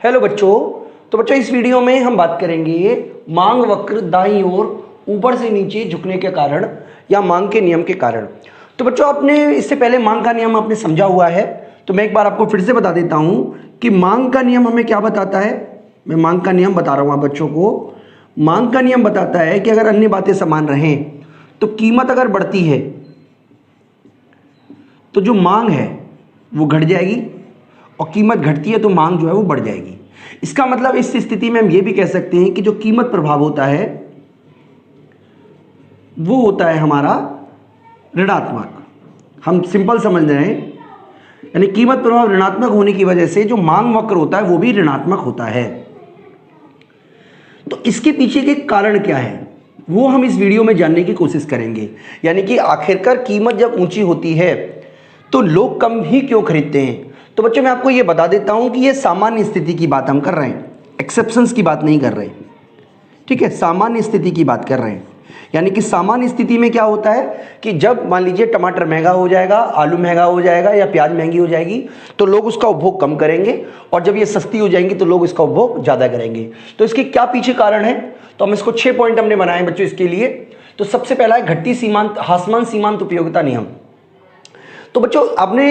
Hello बच्चों। तो बच्चों इस वीडियो में हम बात करेंगे मांग वक्र दाईं ओर ऊपर से नीचे झुकने के कारण या मांग के नियम के कारण। तो बच्चों आपने इससे पहले मांग का नियम आपने समझा हुआ है, तो मैं एक बार आपको फिर से बता देता हूं कि मांग का नियम हमें क्या बताता है। मैं मांग का नियम बता रहा हूं आप बच्चों को। मांग का नियम बताता है कि अगर अन्य बातें समान रहें तो कीमत अगर बढ़ती है तो जो मांग है वो घट जाएगी और कीमत घटती है तो मांग जो है वो बढ़ जाएगी। इसका मतलब इस स्थिति में हम ये भी कह सकते हैं कि जो कीमत प्रभाव होता है वो होता है हमारा ऋणात्मक। हम सिंपल समझ रहे हैं, यानी कीमत प्रभाव ऋणात्मक होने की वजह से जो मांग वक्र होता है वो भी ऋणात्मक होता है। तो इसके पीछे के कारण क्या है वो हम इस वीडियो में जानने की कोशिश करेंगे। यानी कि आखिरकार कीमत जब ऊंची होती है तो लोग कम ही क्यों खरीदते हैं। तो बच्चों मैं आपको ये बता देता हूं कि ये सामान्य स्थिति की बात हम कर रहे हैं, एक्सेप्शंस की बात नहीं कर रहे। ठीक है, सामान्य स्थिति की बात कर रहे हैं। यानी कि सामान्य स्थिति में क्या होता है कि जब मान लीजिए टमाटर महंगा हो जाएगा, आलू महंगा हो जाएगा या प्याज महंगी हो जाएगी तो लोग उसका उपभोग कम करेंगे, और जब ये सस्ती हो जाएंगी तो लोग इसका उपभोग ज़्यादा करेंगे। तो इसके क्या पीछे कारण है, तो हम इसको 6 पॉइंट हमने बनाए बच्चों इसके लिए। तो सबसे पहला है घटती सीमांत ह्रासमान सीमांत उपयोगिता नियम। तो बच्चों आपने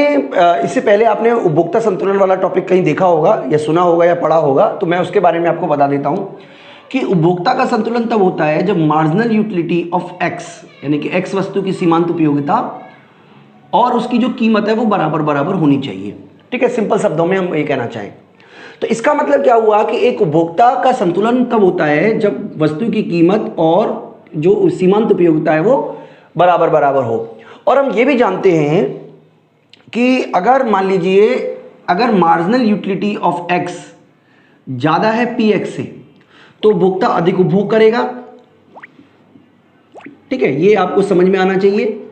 इससे पहले आपने उपभोक्ता संतुलन वाला टॉपिक कहीं देखा होगा या सुना होगा या पढ़ा होगा, तो मैं उसके बारे में आपको बता देता हूं कि उपभोक्ता का संतुलन तब होता है जब मार्जिनल यूटिलिटी ऑफ एक्स, यानी कि एक्स वस्तु की सीमांत उपयोगिता और उसकी जो कीमत है वो बराबर बराबर होनी चाहिए। ठीक है, सिंपल शब्दों में हम ये कहना चाहें तो इसका मतलब क्या हुआ कि एक उपभोक्ता का संतुलन तब होता है जब वस्तु की कीमत और जो सीमांत उपयोगिता है वो बराबर बराबर हो। और हम ये भी जानते हैं कि अगर मान लीजिए अगर मार्जिनल यूटिलिटी ऑफ एक्स ज़्यादा है पी एक्स से तो उपभोक्ता अधिक उपभोग करेगा। ठीक है, ये आपको समझ में आना चाहिए।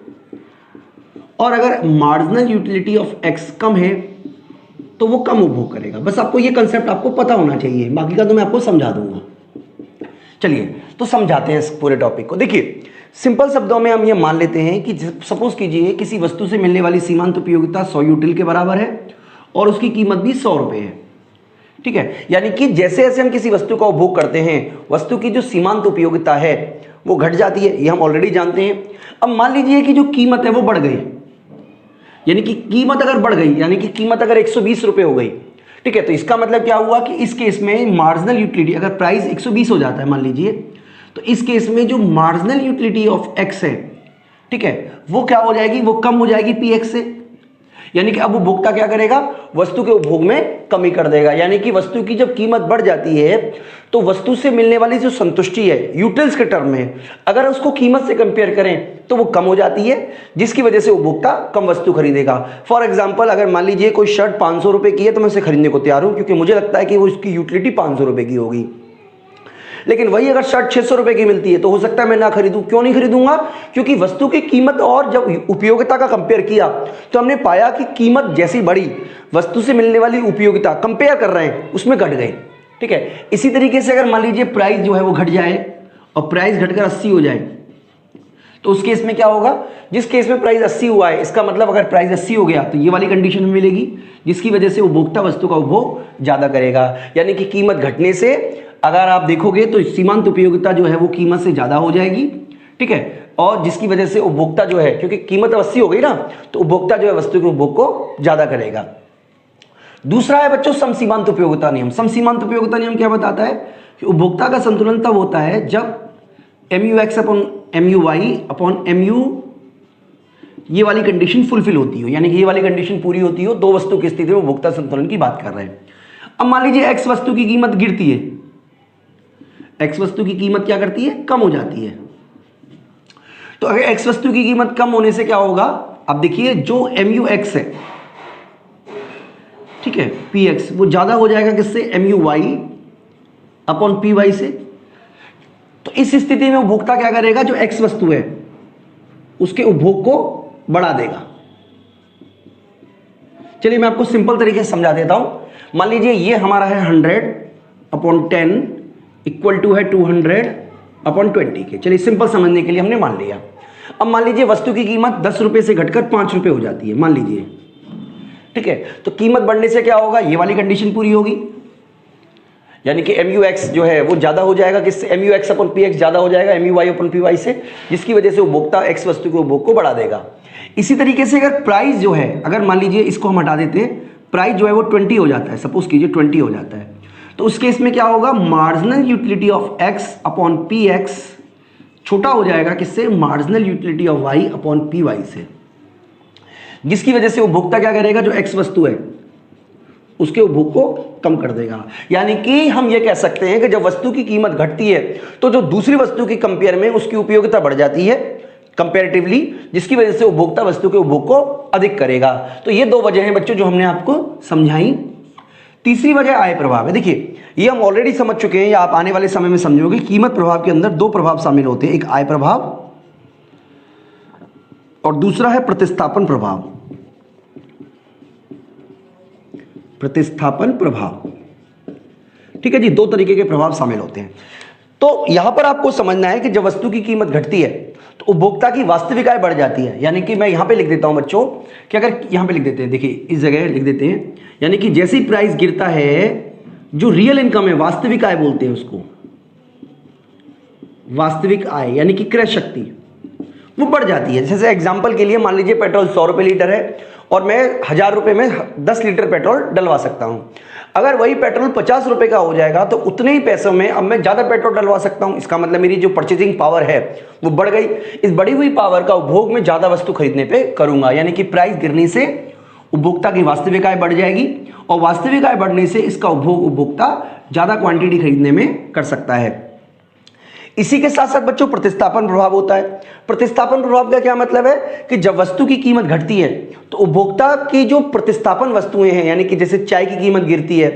और अगर मार्जिनल यूटिलिटी ऑफ एक्स कम है तो वो कम उपभोग करेगा। बस आपको ये कंसेप्ट आपको पता होना चाहिए, बाकी का तो मैं आपको समझा दूंगा। चलिए तो समझाते हैं इस पूरे टॉपिक को। देखिए सिंपल शब्दों में हम ये मान लेते हैं कि सपोज कीजिए किसी वस्तु से मिलने वाली सीमांत उपयोगिता 100 यूटिल के बराबर है और उसकी कीमत भी 100 रुपये है। ठीक है, यानी कि जैसे जैसे हम किसी वस्तु का उपभोग करते हैं वस्तु की जो सीमांत उपयोगिता है वो घट जाती है, ये हम ऑलरेडी जानते हैं। अब मान लीजिए कि जो कीमत है वो बढ़ गई, यानी कि कीमत अगर बढ़ गई, यानी कि कीमत अगर 120 रुपये हो गई। ठीक है, तो इसका मतलब क्या हुआ कि इस केस में मार्जिनल यूटिलिटी अगर प्राइस 120 हो जाता है मान लीजिए, तो इस केस में जो मार्जिनल यूटिलिटी ऑफ एक्स है, ठीक है, वो क्या हो जाएगी, वो कम हो जाएगी पी एक्स से। यानी कि अब उपभोक्ता क्या करेगा, वस्तु के उपभोग में कमी कर देगा। यानी कि वस्तु की जब कीमत बढ़ जाती है तो वस्तु से मिलने वाली जो संतुष्टि है यूटिल्स के टर्म में, अगर उसको कीमत से कंपेयर करें तो वो कम हो जाती है, जिसकी वजह से उपभोक्ता कम वस्तु खरीदेगा। फॉर एग्जाम्पल अगर मान लीजिए कोई शर्ट 500 रुपये की है तो मैं उसे खरीदने को तैयार हूं क्योंकि मुझे लगता है कि वो उसकी यूटिलिटी 500 रुपये की होगी। लेकिन वही अगर शर्ट 600 रुपये की मिलती है तो हो सकता है मैं ना खरीदूं। क्यों नहीं खरीदूंगा, क्योंकि वस्तु की कीमत और जब उपयोगिता का कंपेयर किया तो हमने पाया कि कीमत जैसी बढ़ी वस्तु से मिलने वाली उपयोगिता कंपेयर कर रहे हैं उसमें घट गई। ठीक है, इसी तरीके से अगर मान लीजिए प्राइस जो है वो घट जाए और प्राइस घटकर 80 हो जाए तो उस केस में क्या होगा, जिस केस में प्राइस 80 हुआ है इसका मतलब अगर प्राइस 80 हो गया तो ये वाली कंडीशन में मिलेगी, जिसकी वजह से उपभोक्ता वस्तु का उपभोग ज्यादा करेगा। यानी कि कीमत घटने से अगर आप देखोगे तो सीमांत उपयोगिता जो है वो कीमत से ज्यादा हो जाएगी। ठीक है, और जिसकी वजह से उपभोक्ता जो है, क्योंकि कीमत 80 हो गई ना, तो उपभोक्ता जो है वस्तु के उपभोग को ज्यादा करेगा। दूसरा है बच्चों समसीमांत उपयोगिता नियम। समसीमांत उपयोगिता नियम क्या बताता है कि उपभोक्ता का संतुलन तब होता है जब MUX upon MUY upon MU ये वाली कंडीशन फुलफिल होती हो, यानी कि ये वाली कंडीशन पूरी होती हो। दो वस्तु की स्थिति में उपभोक्ता संतुलन की बात कर रहे हैं। अब मान लीजिए एक्स वस्तु की कीमत गिरती है, एक्स वस्तु की कीमत क्या करती है, कम हो जाती है। तो अगर एक्स वस्तु की कीमत कम होने से क्या होगा, अब देखिए जो MUX है, ठीक है, PX वो ज्यादा हो जाएगा किससे, MUY अपॉन PY से। तो इस स्थिति में उपभोक्ता क्या करेगा, जो एक्स वस्तु है उसके उपभोग को बढ़ा देगा। चलिए मैं आपको सिंपल तरीके से समझा देता हूं। मान लीजिए ये हमारा है 100 अपॉन 10 इक्वल टू है 200 अपॉन 20 के। चलिए सिंपल समझने के लिए हमने मान लिया। अब मान लीजिए वस्तु की कीमत 10 रुपए से घटकर 5 रुपए हो जाती है मान लीजिए। ठीक है, तो कीमत बढ़ने से क्या होगा, ये वाली कंडीशन पूरी होगी। यानी कि MUX जो है वो ज़्यादा हो जाएगा, किससे? MUX अपन PX ज़्यादा हो जाएगा MUY अपन PY से, जिसकी वजह से उपभोक्ता X वस्तु के उपभोग को बढ़ा देगा। इसी तरीके से अगर प्राइस जो है, अगर मान लीजिए इसको हम हटा देते हैं, प्राइस जो है वो 20 हो जाता है, सपोज कीजिए 20 हो जाता है, तो उस केस में क्या होगा? Marginal utility of X upon PX छोटा हो जाएगा, किससे? Marginal utility of Y upon PY से, जिसकी वजह से उपभोक्ता क्या करेगा? जो X वस्तु है उसके उपभोग को कम कर देगा। यानी कि हम ये कह सकते हैं कि जब वस्तु की कीमत घटती है तो जो दूसरी वस्तु की कंपेयर में उसकी उपयोगिता बढ़ जाती है कंपैरेटिवली, जिसकी वजह से उपभोक्ता वस्तु के उपभोग को अधिक करेगा। तो ये दो वजह हैं बच्चों जो हमने आपको समझाई। तीसरी वजह आय प्रभाव है। देखिए ये हम ऑलरेडी समझ चुके हैं, या आप आने वाले समय में समझोगे। कीमत प्रभाव के अंदर दो प्रभाव शामिल होते हैं, एक आय प्रभाव और दूसरा है प्रतिस्थापन प्रभाव। प्रतिस्थापन प्रभाव, ठीक है जी, दो तरीके के प्रभाव शामिल होते हैं। तो यहां पर आपको समझना है कि जब वस्तु की कीमत घटती है तो उपभोक्ता की वास्तविक आय बढ़ जाती है। यानी कि मैं यहां पे लिख देता हूं बच्चों कि अगर यहां पे लिख देते हैं, देखिए इस जगह लिख देते हैं, यानी कि जैसे ही प्राइस गिरता है, जो रियल इनकम है, वास्तविक आय बोलते हैं उसको, वास्तविक आय यानी कि क्रय शक्ति, वो बढ़ जाती है। जैसे एग्जांपल के लिए मान लीजिए पेट्रोल 100 रुपये लीटर है और मैं 1000 रुपये में 10 लीटर पेट्रोल डलवा सकता हूं। अगर वही पेट्रोल 50 रुपये का हो जाएगा तो उतने ही पैसों में अब मैं ज़्यादा पेट्रोल डलवा सकता हूं। इसका मतलब मेरी जो परचेजिंग पावर है वो बढ़ गई। इस बढ़ी हुई पावर का उपभोग में ज़्यादा वस्तु खरीदने पे करूंगा, यानी कि प्राइस गिरने से उपभोक्ता की वास्तविक आय बढ़ जाएगी और वास्तविक आय बढ़ने से इसका उपभोग उपभोक्ता ज़्यादा क्वांटिटी खरीदने में कर सकता है। इसी के साथ साथ बच्चों प्रतिस्थापन प्रभाव होता है। प्रतिस्थापन प्रभाव का क्या मतलब है कि जब वस्तु की कीमत घटती है तो उपभोक्ता की जो प्रतिस्थापन वस्तुएं हैं, यानी कि जैसे चाय की कीमत गिरती है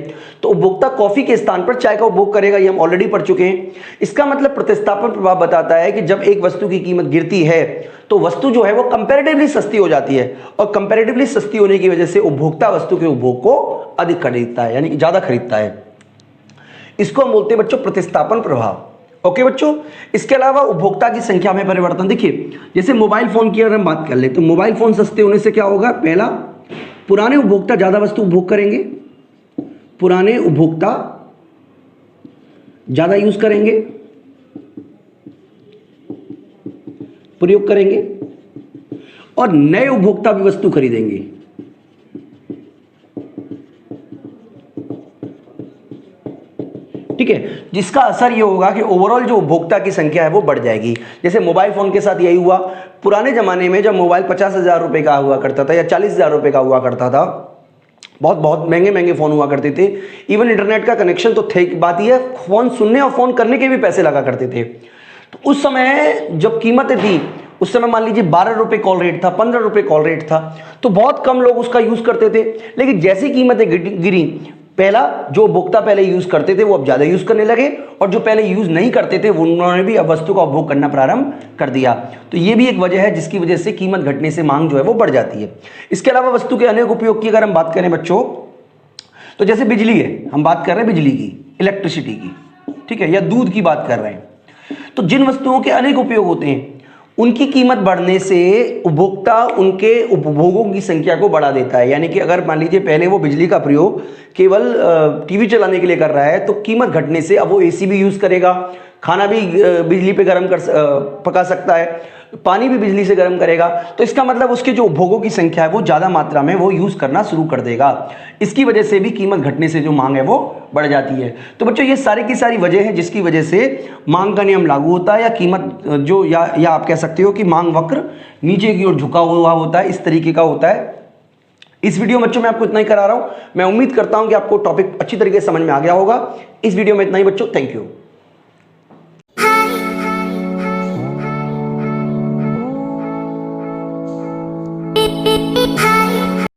तो उपभोक्ता कॉफी के स्थान पर चाय का उपभोग करेगा। ये हम ऑलरेडी पढ़ चुके हैं। इसका मतलब प्रतिस्थापन प्रभाव बताता है कि जब एक वस्तु की कीमत गिरती है तो वस्तु जो है वो कंपैरेटिवली सस्ती हो जाती है और कंपैरेटिवली सस्ती होने की वजह से उपभोक्ता वस्तु के उपभोग को अधिक खरीदता है, यानी कि ज्यादा खरीदता है। इसको हम बोलते हैं बच्चों प्रतिस्थापन प्रभाव। ओके बच्चों, इसके अलावा उपभोक्ता की संख्या में परिवर्तन। देखिए जैसे मोबाइल फोन की अगर हम बात कर ले तो मोबाइल फोन सस्ते होने से क्या होगा? पहला, पुराने उपभोक्ता ज्यादा वस्तु उपभोग करेंगे, पुराने उपभोक्ता ज्यादा यूज करेंगे, प्रयोग करेंगे और नए उपभोक्ता भी वस्तु खरीदेंगे। ठीक है, जिसका असर ये होगा कि ओवरऑल जो उपभोक्ता की संख्या है वो बढ़ जाएगी। जैसे मोबाइल फोन के साथ यही हुआ। पुराने जमाने में जब मोबाइल 50,000 रुपए का हुआ करता था या 40,000 रुपए का हुआ करता था, बहुत बहुत महंगे महंगे फोन हुआ करते थे। इवन इंटरनेट का कनेक्शन तो थे, बात यह है फोन सुनने और फोन करने के भी पैसे लगा करते थे। तो उस समय जब कीमतें थी, उस समय मान लीजिए 12 रुपए कॉल रेट था, 15 रुपए कॉल रेट था, तो बहुत कम लोग उसका यूज करते थे। लेकिन जैसी कीमतें गिरी, पहला जो उपभोक्ता पहले यूज करते थे वो अब ज्यादा यूज करने लगे और जो पहले यूज नहीं करते थे उन्होंने भी अब वस्तु का उपभोग करना प्रारंभ कर दिया। तो ये भी एक वजह है जिसकी वजह से कीमत घटने से मांग जो है वो बढ़ जाती है। इसके अलावा वस्तु के अनेक उपयोग की अगर हम बात करें बच्चों, तो जैसे बिजली है, हम बात कर रहे हैं बिजली की, इलेक्ट्रिसिटी की, ठीक है, या दूध की बात कर रहे हैं, तो जिन वस्तुओं के अनेक उपयोग होते हैं उनकी कीमत बढ़ने से उपभोक्ता उनके उपभोगों की संख्या को बढ़ा देता है। यानी कि अगर मान लीजिए पहले वो बिजली का प्रयोग केवल टीवी चलाने के लिए कर रहा है तो कीमत घटने से अब वो एसी भी यूज करेगा, खाना भी बिजली पे गर्म पका सकता है, पानी भी बिजली से गर्म करेगा। तो इसका मतलब उसके जो उपभोगों की संख्या है वो ज़्यादा मात्रा में वो यूज़ करना शुरू कर देगा। इसकी वजह से भी कीमत घटने से जो मांग है वो बढ़ जाती है। तो बच्चों ये सारी की सारी वजह है जिसकी वजह से मांग का नियम लागू होता है, या कीमत जो या आप कह सकते हो कि मांग वक्र नीचे की ओर झुका हुआ होता है, इस तरीके का होता है। इस वीडियो में बच्चों मैं आपको इतना ही करा रहा हूँ। मैं उम्मीद करता हूँ कि आपको टॉपिक अच्छी तरीके से समझ में आ गया होगा। इस वीडियो में इतना ही बच्चों, थैंक यू।